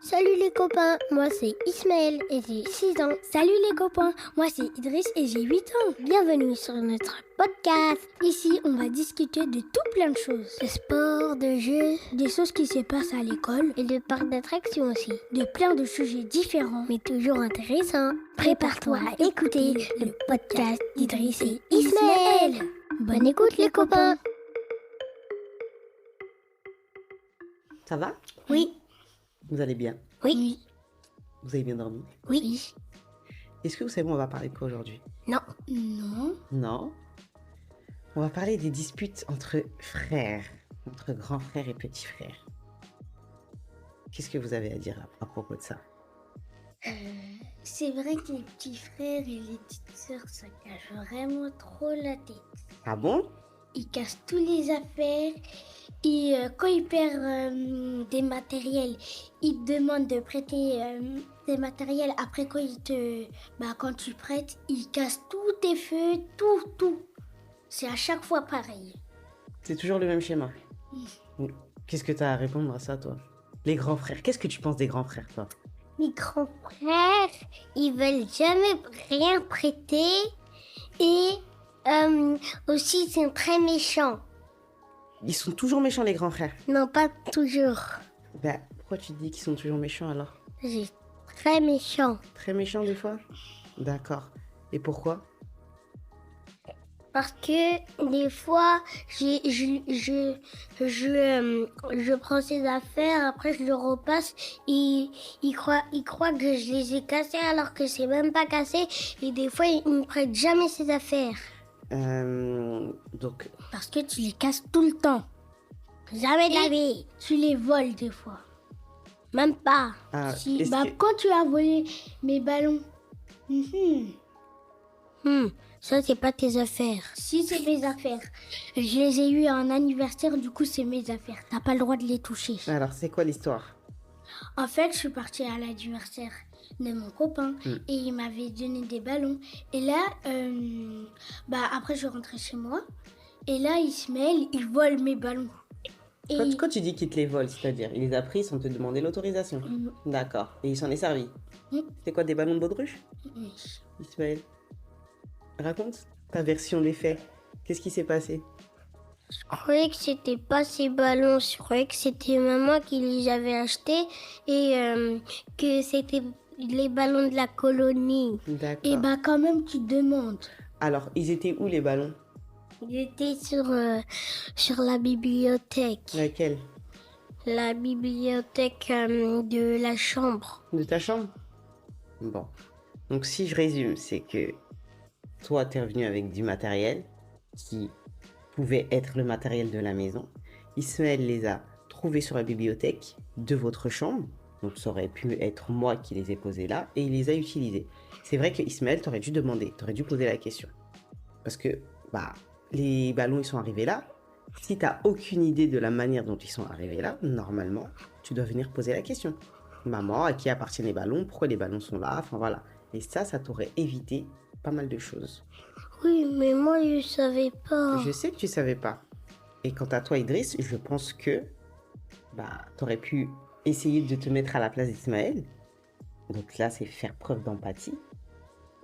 Salut les copains, moi c'est Ismaël et j'ai 6 ans. Salut les copains, moi c'est Idriss et j'ai 8 ans. Bienvenue sur notre podcast. Ici, on va discuter de tout plein de choses. De sport, de jeux, Des choses qui se passent à l'école, et de parcs d'attractions aussi. de plein de sujets différents. Mais toujours intéressants. Prépare-toi à écouter le podcast d'Idriss et Ismaël. Ismaël. Bonne écoute les copains. Ça va? Oui, Vous allez bien? oui, Vous avez bien dormi? oui. Est-ce que vous savez on va parler de quoi aujourd'hui? Non, Non. Non? On va parler des disputes entre frères, entre grands frères et petits frères. Qu'est-ce que vous avez à dire à propos de ça? C'est vrai que les petits frères et les petites sœurs, ça cache vraiment trop la tête. Ah bon? Ils cassent tous les affaires. Et quand ils perdent des matériels, ils te demandent de prêter des matériels. Après, quand tu prêtes, ils cassent tous tes feux, tout. C'est à chaque fois pareil. C'est toujours le même schéma. Qu'est-ce que tu as à répondre à ça, toi? Les grands frères, qu'est-ce que tu penses des grands frères, toi? mes grands frères, ils veulent jamais rien prêter et aussi ils sont très méchants. Ils sont toujours méchants, les grands frères. Non, pas toujours. Ben, pourquoi tu dis qu'ils sont toujours méchants alors? C'est très méchant. Très méchants des fois? D'accord. Et pourquoi? Parce que des fois, je prends ses affaires, après je le repasse, il croit que je les ai cassées alors que c'est même pas cassé. Et des fois, il me prête jamais ses affaires. Donc, Parce que tu les casses tout le temps. Jamais de la vie. Tu les voles des fois. Même pas. ah, Si, est-ce que- quand tu as volé mes ballons, Ça, c'est pas tes affaires. si c'est mes affaires. Je les ai eues à un anniversaire, du coup c'est mes affaires. T'as pas le droit de les toucher. Alors, c'est quoi l'histoire? En fait, je suis partie à l'anniversaire de mon copain et il m'avait donné des ballons. Et là, après je rentrais chez moi et là Ismaël, il vole mes ballons. Et Quand tu dis qu'il te les vole, c'est-à-dire, il les a pris sans te demander l'autorisation. D'accord. Et il s'en est servi. Mm. C'était quoi, des ballons de baudruche? Ismaël, raconte ta version des faits. Qu'est-ce qui s'est passé? Je croyais que c'était pas ces ballons. Je croyais que c'était maman qui les avait achetés et que c'était les ballons de la colonie. D'accord. Et quand même tu te demandes. Alors, ils étaient où les ballons? Ils étaient sur la bibliothèque. Laquelle? La bibliothèque de la chambre. De ta chambre? Bon. Donc, si je résume, c'est que toi, t'es revenu avec du matériel qui pouvait être le matériel de la maison. Ismaël les a trouvés sur la bibliothèque de votre chambre. Donc, ça aurait pu être moi qui les ai posés là et il les a utilisés. C'est vrai que Ismaël, t'aurais dû demander, t'aurais dû poser la question. Parce que, les ballons, ils sont arrivés là. Si t'as aucune idée de la manière dont ils sont arrivés là, normalement, tu dois venir poser la question. Maman, à qui appartiennent les ballons? Pourquoi les ballons sont là? Enfin, voilà. Et ça t'aurait évité pas mal de choses. Oui, mais moi, je savais pas. Je sais que tu savais pas. Et quant à toi, Idriss, je pense que t'aurais pu essayer de te mettre à la place d'Ismaël. Donc là, c'est faire preuve d'empathie.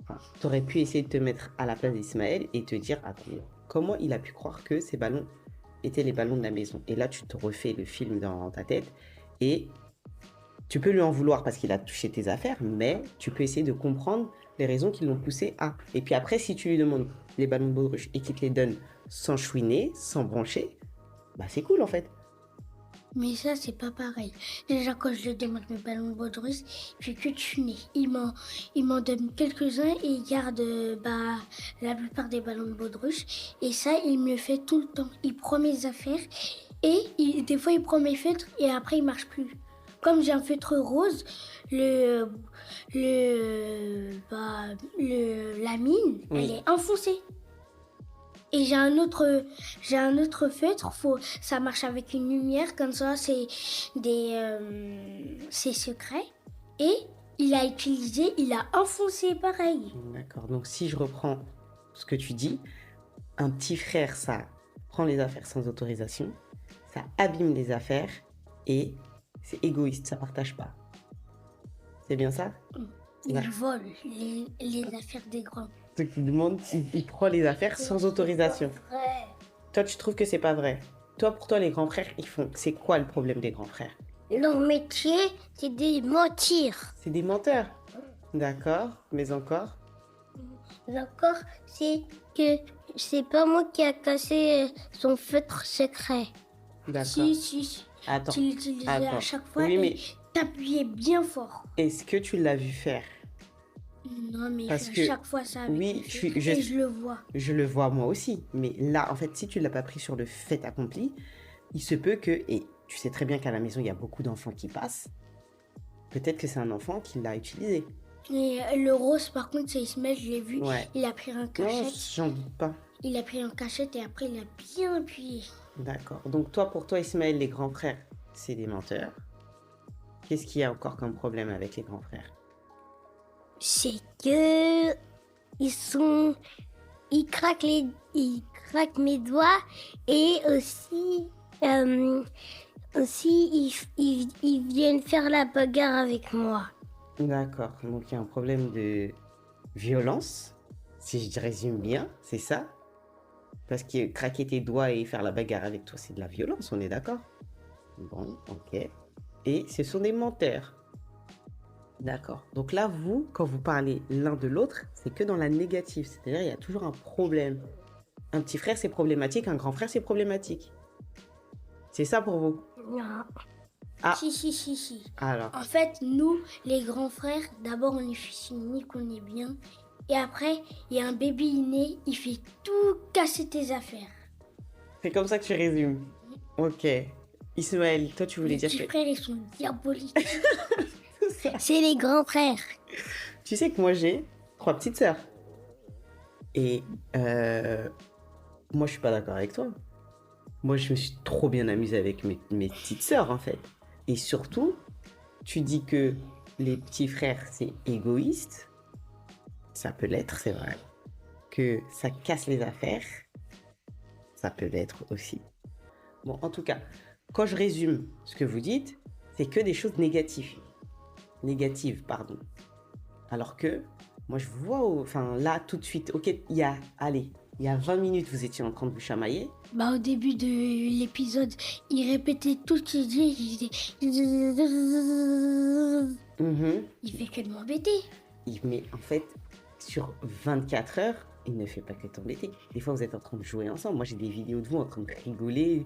Enfin, t'aurais pu essayer de te mettre à la place d'Ismaël et te dire, attends, comment il a pu croire que ces ballons étaient les ballons de la maison? Et là, tu te refais le film dans ta tête et tu peux lui en vouloir parce qu'il a touché tes affaires, mais tu peux essayer de comprendre les raisons qui l'ont poussé à. Et puis après, si tu lui demandes les ballons de baudruche et qu'il te les donne sans chouiner, sans brancher, c'est cool en fait. Mais ça, c'est pas pareil. Déjà, quand je lui demande mes ballons de baudruche, puis que tu n'es. Il m'en donne quelques-uns et il garde la plupart des ballons de baudruche. Et ça, il me le fait tout le temps. Il prend mes affaires et des fois, il prend mes feutres et après, il marche plus. Comme j'ai un feutre rose, la mine, Oui. elle est enfoncée. Et j'ai un autre feutre, ça marche avec une lumière, comme ça c'est secret. Et il a enfoncé pareil. D'accord, donc si je reprends ce que tu dis, un petit frère, ça prend les affaires sans autorisation, ça abîme les affaires et c'est égoïste, ça partage pas. C'est bien ça? Il vole les affaires des grands. Donc, il prend les affaires sans autorisation. Vrai. Toi, tu trouves que c'est pas vrai? Toi, pour toi, les grands frères, ils font... C'est quoi le problème des grands frères? Leur métier, c'est de mentir. C'est des menteurs. D'accord, mais encore? D'accord, c'est que c'est pas moi qui a cassé son feutre secret. D'accord. Si. Attends. Tu l'utilisais à Attends. chaque fois Oui, et mais t'appuyais bien fort. est-ce que tu l'as vu faire? Non, mais Parce à que- chaque fois ça avec oui, le je suis- feu, je- et je le vois. Je le vois moi aussi. Mais là, en fait, si tu ne l'as pas pris sur le fait accompli, il se peut que... Et tu sais très bien qu'à la maison, il y a beaucoup d'enfants qui passent. Peut-être que c'est un enfant qui l'a utilisé. Et le rose, par contre, c'est Ismaël, je l'ai vu. Ouais. Il a pris un Non, cachette. j'en doute pas. Il a pris un cachette et après il a bien appuyé. D'accord. Donc toi, pour toi, Ismaël, les grands frères, c'est des menteurs. Qu'est-ce qu'il y a encore comme problème avec les grands frères? C'est que ils craquent mes doigts et aussi ils viennent faire la bagarre avec moi. D'accord. Donc il y a un problème de violence, si je résume bien, c'est ça? Parce que craquer tes doigts et faire la bagarre avec toi, c'est de la violence, on est d'accord? Bon, ok. Et ce sont des menteurs. D'accord. Donc là, vous, quand vous parlez l'un de l'autre, c'est que dans la négative. C'est-à-dire, il y a toujours un problème. Un petit frère, c'est problématique. Un grand frère, c'est problématique. C'est ça pour vous? Non. Ah. Si. Alors, En fait, nous, les grands frères, d'abord on est fils unique, on est bien. Et après, il y a un bébé né, il fait tout casser tes affaires. c'est comme ça que tu résumes. Ok. Ismaël, toi, tu voulais Les dire petits que... frères, ils sont diaboliques. C'est les grands frères. Tu sais que moi, j'ai 3 petites sœurs. Et moi, je suis pas d'accord avec toi. Moi, je me suis trop bien amusée avec mes petites sœurs, en fait. Et surtout, tu dis que les petits frères, c'est égoïste. Ça peut l'être, c'est vrai. Que ça casse les affaires. Ça peut l'être aussi. Bon, en tout cas, quand je résume ce que vous dites, c'est que des choses négatives. Négatives, pardon. Alors que, moi, je vois, enfin, là, tout de suite, ok, il y a 20 minutes, vous étiez en train de vous chamailler. Bah, au début de l'épisode, il répétait tout ce qu'il disait. Il fait que de m'embêter. Mais en fait, sur 24 heures, il ne fait pas que t'embêter. Des fois, vous êtes en train de jouer ensemble. Moi, j'ai des vidéos de vous en train de rigoler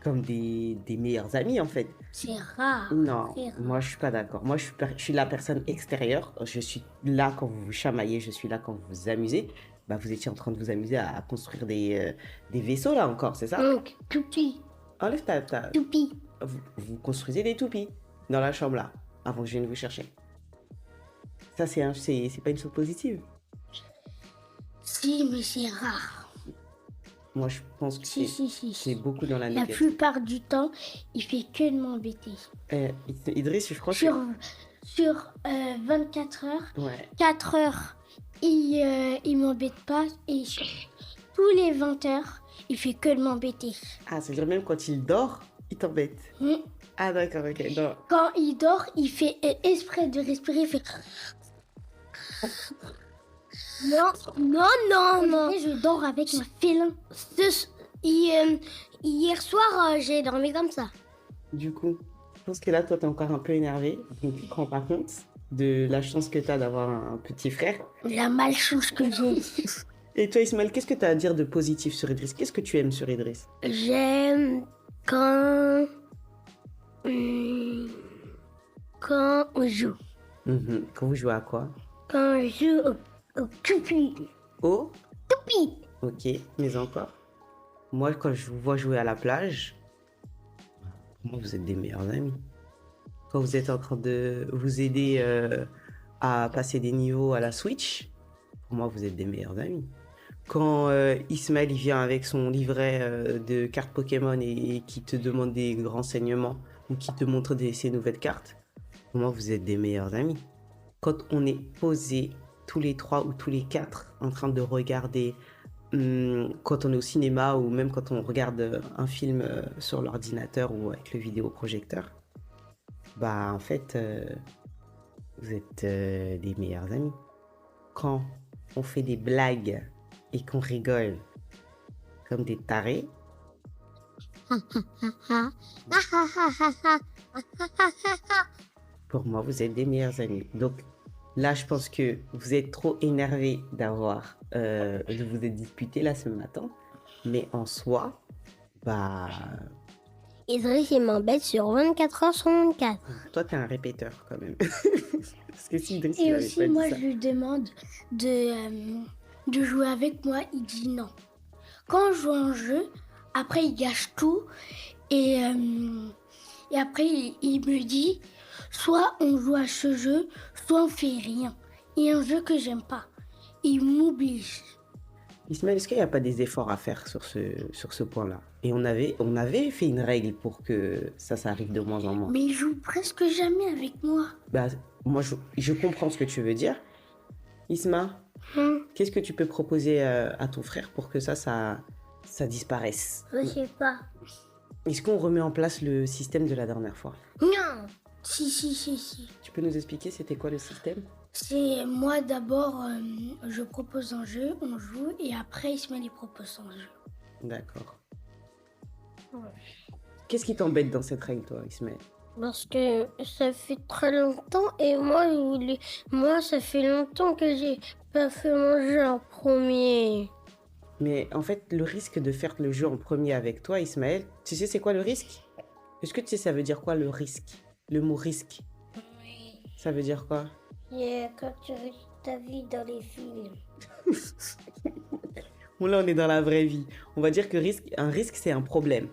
comme des meilleurs amis, en fait. C'est rare. Non, Très rare. moi, je suis pas d'accord. Moi, je suis la personne extérieure. Je suis là quand vous vous chamaillez, je suis là quand vous vous amusez. Bah, vous étiez en train de vous amuser à construire des vaisseaux, là, encore, c'est ça? Donc, tout petit, Enlève toupie. vous construisez des toupies dans la chambre, là, avant que je vienne vous chercher. Ça, c'est pas une chose positive. Si, mais c'est rare. Moi, je pense que Si. c'est beaucoup dans la La négative. plupart du temps, il fait que de m'embêter. Idriss, je crois Sur 24 heures, Ouais. 4 heures, il m'embête pas. Et sur tous les 20 heures, il fait que de m'embêter. Ah, ça veut dire même quand il dort, il t'embête. Hmm. Ah, d'accord, ok. Non. Quand il dort, il fait exprès de respirer. Il fait... Non. Et je dors avec un félin. Hier soir, j'ai dormi comme ça. Du coup, je pense que là, toi, t'es encore un peu énervé. Donc, tu te rends pas compte de la chance que t'as d'avoir un petit frère. La malchance que j'ai. Et toi, Ismaël, qu'est-ce que t'as à dire de positif sur Idriss? Qu'est-ce que tu aimes sur Idriss? J'aime quand on joue. Quand vous jouez à quoi? Quand on joue au toupie. Oh, Toupie. ok, mais encore. Moi, quand je vous vois jouer à la plage, pour moi, vous êtes des meilleurs amis. Quand vous êtes en train de vous aider à passer des niveaux à la Switch, pour moi, vous êtes des meilleurs amis. Quand Ismaël il vient avec son livret de cartes Pokémon et qui te demande des renseignements ou qui te montre ses nouvelles cartes, pour moi, vous êtes des meilleurs amis. Quand on est posé tous les 3 ou tous les 4 en train de regarder, quand on est au cinéma ou même quand on regarde un film sur l'ordinateur ou avec le vidéoprojecteur, bah en fait, vous êtes des meilleurs amis. Quand on fait des blagues et qu'on rigole comme des tarés, pour moi, vous êtes des meilleurs amis. Donc là, je pense que vous êtes trop énervés de vous être disputés là ce matin. Mais en soi, bah, Idriss, il m'embête sur 24 heures sur 24. toi, t'es un répéteur quand même. Parce que si Idriss, il Et avait aussi, pas dit moi, ça. je lui demande de jouer avec moi. Il dit non. Quand on joue à un jeu, après, il gâche tout. Et après, il me dit, soit on joue à ce jeu, soit on fait rien. Et un jeu que j'aime pas. Il m'oblige. Ismaël, est-ce qu'il n'y a pas des efforts à faire sur ce point-là? Et on avait fait une règle pour que ça arrive de moins en moins. Mais il joue presque jamais avec moi. Bah, moi, je comprends ce que tu veux dire. Isma, qu'est-ce que tu peux proposer à ton frère pour que ça disparaisse? Je sais pas. Est-ce qu'on remet en place le système de la dernière fois? Non. Si. Tu peux nous expliquer c'était quoi le système? C'est moi d'abord, je propose un jeu, on joue, et après Ismaël il propose son jeu. D'accord. Qu'est-ce qui t'embête dans cette règle, toi, Ismaël? Parce que ça fait très longtemps et moi ça fait longtemps que j'ai pas fait mon jeu en premier. Mais en fait, le risque de faire le jeu en premier avec toi, Ismaël, tu sais c'est quoi le risque? Est-ce que tu sais ça veut dire quoi le risque? Le mot risque, Oui. ça veut dire quoi? Quand tu risques ta vie dans les films. Bon, là, on est dans la vraie vie. On va dire que un risque, c'est un problème.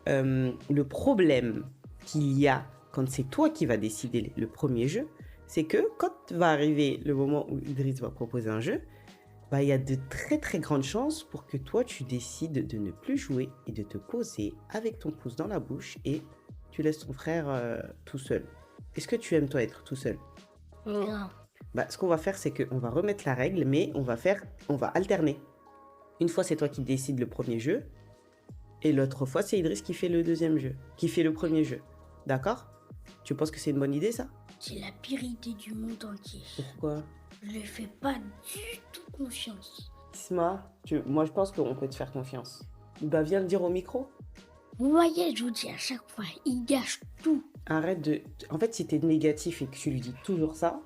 Le problème qu'il y a quand c'est toi qui vas décider le premier jeu, c'est que quand va arriver le moment où Idriss va proposer un jeu, bah, il y a de très très grandes chances pour que toi tu décides de ne plus jouer et de te poser avec ton pouce dans la bouche et tu laisses ton frère tout seul. Est-ce que tu aimes toi être tout seul? Non. Bah, ce qu'on va faire, c'est qu'on va remettre la règle, mais on va alterner. Une fois, c'est toi qui décides le premier jeu, et l'autre fois, c'est Idriss qui fait le deuxième jeu, qui fait le premier jeu. D'accord? Tu penses que c'est une bonne idée, ça? C'est la pire idée du monde entier. Pourquoi? Je ne fais pas du tout confiance. Isma, moi, je pense qu'on peut te faire confiance. Bah, viens le dire au micro. Vous voyez, je vous dis à chaque fois, il gâche tout. Arrête de... En fait, si t'es négatif et que tu lui dis toujours ça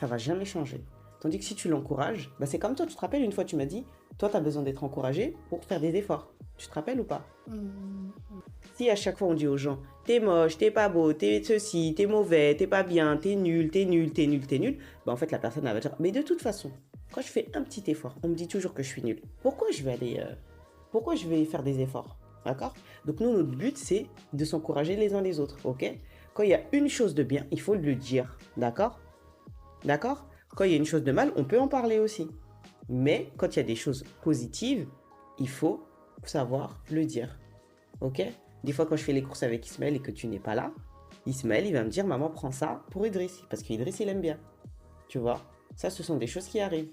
va jamais changer. Tandis que si tu l'encourages, bah c'est comme toi, tu te rappelles, une fois tu m'as dit, toi t'as besoin d'être encouragé pour faire des efforts. Tu te rappelles ou pas? Si à chaque fois on dit aux gens, t'es moche, t'es pas beau, t'es ceci, t'es mauvais, t'es pas bien, t'es nul, bah en fait la personne elle va dire, mais de toute façon, quand je fais un petit effort, on me dit toujours que je suis nul. Pourquoi je vais faire des efforts? D'accord? Donc nous, notre but, c'est de s'encourager les uns les autres, ok? Quand il y a une chose de bien, il faut le dire, d'accord? D'accord? Quand il y a une chose de mal, on peut en parler aussi. Mais quand il y a des choses positives, il faut savoir le dire, ok? Des fois, quand je fais les courses avec Ismaël et que tu n'es pas là, Ismaël, il va me dire, maman, prends ça pour Idriss, parce qu'Idriss, il aime bien. Tu vois? Ça, ce sont des choses qui arrivent.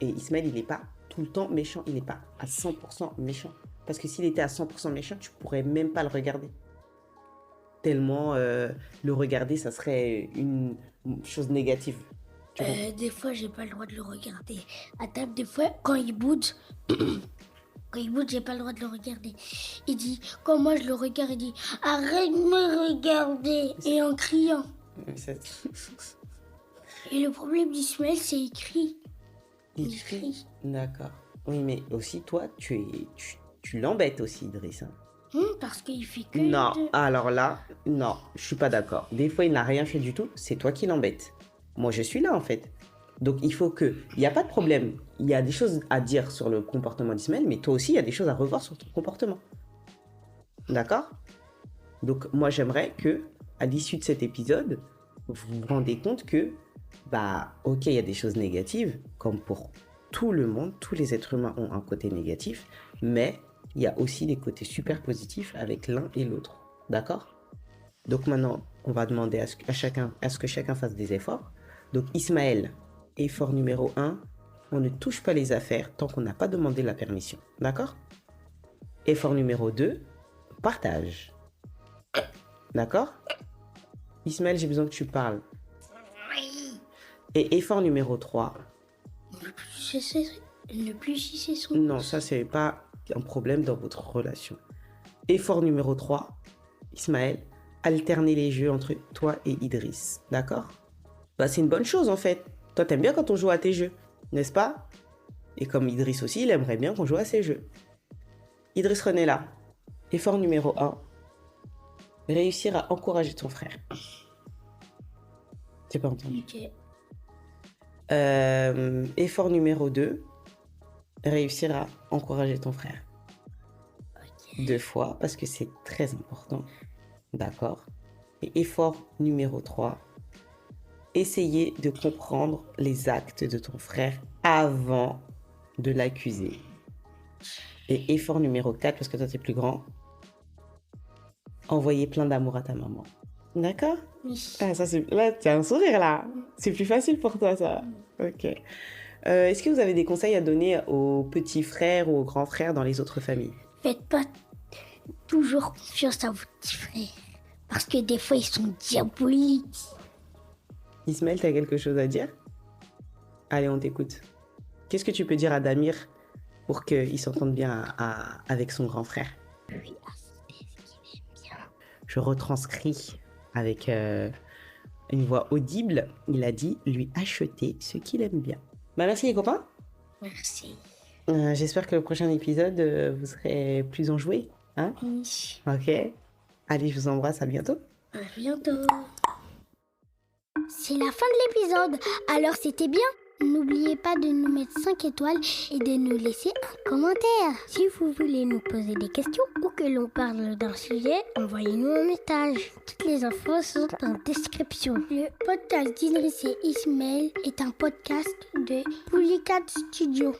Et Ismaël, il n'est pas tout le temps méchant, il n'est pas à 100% méchant. Parce que s'il était à 100% méchant, tu pourrais même pas le regarder. Tellement le regarder, ça serait une chose négative. Tu vois. Des fois, j'ai pas le droit de le regarder. À table, des fois, quand il bouge, j'ai pas le droit de le regarder. Il dit, quand moi je le regarde, il dit, arrête de me regarder. Et en criant. Et le problème d'Ismaël, c'est qu'il crie. Il crie. D'accord. Oui, mais aussi, toi, tu l'embêtes aussi, Idriss. Hein. Parce qu'il fait que... Non, alors là, non, je suis pas d'accord. Des fois, il n'a rien fait du tout, c'est toi qui l'embêtes. Moi, je suis là, en fait. Donc, il faut que... Il n'y a pas de problème. Il y a des choses à dire sur le comportement d'Ismaël, mais toi aussi, il y a des choses à revoir sur ton comportement. D'accord? Donc, moi, j'aimerais que, à l'issue de cet épisode, vous vous rendez compte que, bah, ok, il y a des choses négatives, comme pour tout le monde, tous les êtres humains ont un côté négatif, mais il y a aussi des côtés super positifs avec l'un et l'autre. D'accord? Donc maintenant, on va demander à ce que chacun fasse des efforts. Donc Ismaël, effort numéro 1, on ne touche pas les affaires tant qu'on n'a pas demandé la permission. D'accord? Effort numéro 2, partage. D'accord? Ismaël, j'ai besoin que tu parles. Oui. Et effort numéro 3. Ne plus sucer son Non, pouce. ça, c'est pas un problème dans votre relation. Effort numéro 3, Ismaël, alterner les jeux entre toi et Idriss. D'accord? Bah, c'est une bonne chose en fait. Toi, t'aimes bien quand on joue à tes jeux, n'est-ce pas? Et comme Idriss aussi, il aimerait bien qu'on joue à ses jeux. Idriss Renella, effort numéro 1, réussir à encourager ton frère. J'ai pas entendu. Ok. Effort numéro 2, réussir à encourager ton frère. 2 fois, parce que c'est très important. D'accord? Et effort numéro 3, essayer de comprendre les actes de ton frère avant de l'accuser. Et effort numéro 4, parce que toi, t'es plus grand, envoyer plein d'amour à ta maman. D'accord? Oui. Ah, ça, c'est... Là, tu as un sourire, là. C'est plus facile pour toi, ça. Ok. Est-ce que vous avez des conseils à donner aux petits frères ou aux grands frères dans les autres familles? Faites pas toujours confiance à vos petits frères. Parce que des fois, ils sont diaboliques. Ismaël, tu as quelque chose à dire? Allez, on t'écoute. Qu'est-ce que tu peux dire à Damir pour qu'il s'entende bien avec son grand frère? Lui, c'est ce qu'il aime bien. Je retranscris avec une voix audible. Il a dit lui acheter ce qu'il aime bien. Bah, merci les copains. Merci. J'espère que le prochain épisode, vous serez plus enjoués. Hein? Oui. Ok. Allez, je vous embrasse. À bientôt. À bientôt. C'est la fin de l'épisode, alors c'était bien. N'oubliez pas de nous mettre 5 étoiles et de nous laisser un commentaire. Si vous voulez nous poser des questions ou que l'on parle d'un sujet, envoyez-nous un message. Toutes les infos sont en description. Le podcast d'Idriss et Ismaël est un podcast de Polycat Studio.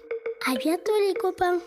À bientôt les copains.